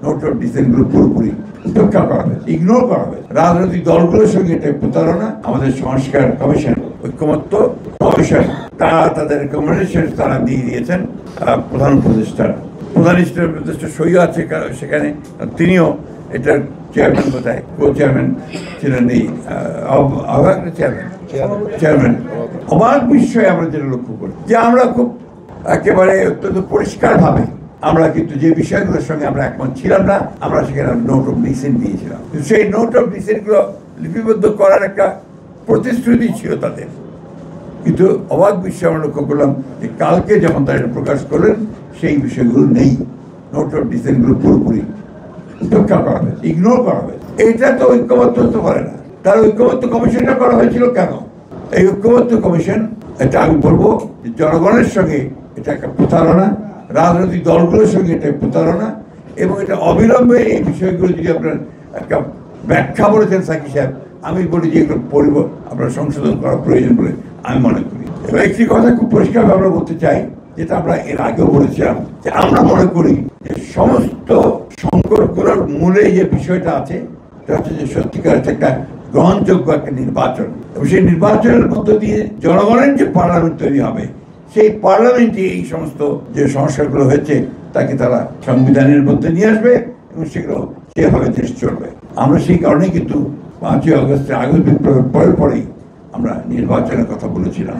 Note of ডিসেন্টগুলো পুরোপুরি উপেক্ষা করা হয়েছে, ইগনোর করা হয়েছে। রাজনৈতিক দলগুলোর সঙ্গে এটা প্রতারণা। আমাদের সংস্কার কমিশন, ঐক্যমত্য কমিশন, তারা তাদের রেকমেন্ডেশন তারা দিয়ে দিয়েছেন প্রধান উপদেষ্টার। প্রধান উপদেষ্টা সই আছে সেখানে, তিনিও এটার চেয়ারম্যান, কোথায় কো চেয়ারম্যান ছিলেন, এই চেয়ারম্যান। অবাক বিষয়ে আমরা যেটা লক্ষ্য করি যে আমরা খুব একেবারে অত্যন্ত পরিষ্কারভাবে আমরা কিন্তু যে বিষয়গুলোর সঙ্গে আমরা একমত ছিলাম না, আমরা সেখানে নোট অফ ডিসেন্ট দিয়েছিলাম। সেই নোট অফ ডিসেন্টগুলো লিপিবদ্ধ করার একটা প্রতিশ্রুতি ছিল তাদের। কিন্তু অবাক বিষয়ে আমরা লক্ষ্য করলাম যে কালকে যখন তারা এটা প্রকাশ করলেন, সেই বিষয়গুলো নেই। নোট অফ ডিসেন্টগুলো পুরোপুরি উপেক্ষা করা হয়েছে, ইগনোর করা হয়েছে। এটা তো ঐক্যবদ্ধ হতে পারে না। তার ঐক্যবদ্ধ কমিশনটা করা হয়েছিল কেন? এই ঐক্যবদ্ধ কমিশন, এটা আমি বলবো যে জনগণের সঙ্গে এটা একটা প্রতারণা, রাজনৈতিক দলগুলোর সঙ্গে এটা প্রতারণা, এবং এটা অবিলম্বে এই বিষয়গুলো যদি আপনার একটা ব্যাখ্যা বলেছেন সাকি সাহেব, আমি বলি যে এগুলো আপনার সংশোধন করা প্রয়োজন বলে আমি মনে করি। এবং একটি কথা খুব পরিষ্কারভাবে আমরা বলতে চাই, যেটা আমরা এর আগেও বলেছিলাম, যে আমরা মনে করি যে সমস্ত সংকটগুলোর মূলে যে বিষয়টা আছে, সেটা হচ্ছে যে সত্যিকার একটা গ্রহণযোগ্য একটা নির্বাচন, এবং সেই নির্বাচনের মধ্য দিয়ে জনগণের যে পার্লামেন্ট তৈরি হবে, সেই পার্লামেন্টে এই সমস্ত যে সংস্কারগুলো হয়েছে তাকে তারা সংবিধানের মধ্যে নিয়ে আসবে, এবং সেগুলো সেভাবে দেশ চলবে। আমরা সেই কারণে কিন্তু 5ই আগস্টের আগস্ট বিপ্লবের পরেই আমরা নির্বাচনের কথা বলেছিলাম।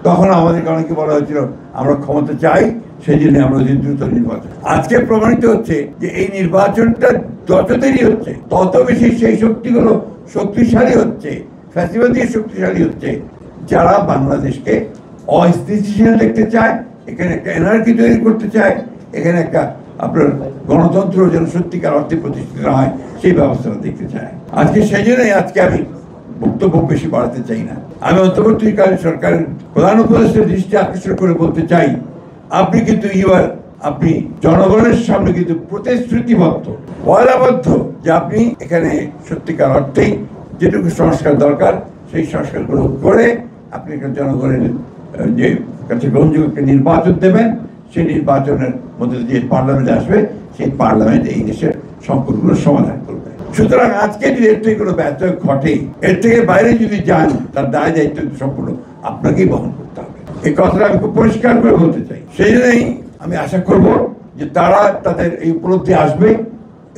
তখন আমাদেরকে অনেকে বলা হয়েছিল আমরা ক্ষমতা চাই, সেই জন্য আমরা দ্রুত নির্বাচন। আজকে প্রমাণিত হচ্ছে যে এই নির্বাচনটা যত দেরি হচ্ছে তত বেশি সেই শক্তিগুলো শক্তিশালী হচ্ছে, ফ্যাসিবাদী শক্তিশালী হচ্ছে, যারা বাংলাদেশকে অস্থিতিশীল দেখতে চায়, এখানে একটা এনার্জি তৈরি করতে চায়, এখানে একটা আপনার গণতন্ত্র যেন সত্যিকার অর্থে প্রতিষ্ঠিত হয় সেই ব্যবস্থাটা দেখতে চায়। আজকে সেই জন্যই আজকে আমি বক্তব্য বেশি বাড়াতে চাই না। আমি অন্তর্বর্তীকালীন সরকারের প্রধান উপদেষ্টার দৃষ্টি আকর্ষণ করে বলতে চাই, আপনি কিন্তু আপনি জনগণের সামনে কিন্তু প্রতিশ্রুতিবদ্ধ, ওয়াদাবদ্ধ যে আপনি এখানে সত্যিকার অর্থেই যেটুকু সংস্কার দরকার সেই সংস্কারগুলো করে আপনি জনগণের যে কাছে গ্রহণযোগ্য নির্বাচন দেবেন, সেই নির্বাচনের মধ্যে যে পার্লামেন্ট আসবে, সেই পার্লামেন্ট এই দেশের সংকটগুলোর সমাধান করবে। সুতরাং আজকে যদি এর থেকে কোনো ব্যত্যয় ঘটে, এর থেকে বাইরে যদি যান, তার দায় দায়িত্ব সম্পূর্ণ আপনাকেই বহন করতে হবে। এই কথাটা আমি খুব পরিষ্কার করে বলতে চাই। সেই জন্যই আমি আশা করব যে তারা তাদের এই উপলব্ধি আসবে,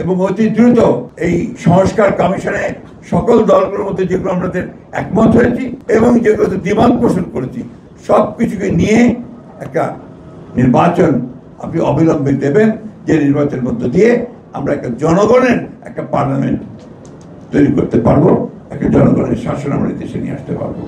এবং অতি দ্রুত এই সংস্কার কমিশনে সকল দলগুলোর মধ্যে যেগুলো আমাদের একমত হয়েছি এবং যেগুলোতে দ্বিমত পোষণ করেছি, সব কিছুকে নিয়ে একটা নির্বাচন আপনি অবিলম্বে দেবেন, যে নির্বাচনের মধ্য দিয়ে আমরা একটা জনগণের একটা পার্লামেন্ট তৈরি করতে পারবো, একটা জনগণের শাসন আমরা দেশে নিয়ে আসতে পারবো।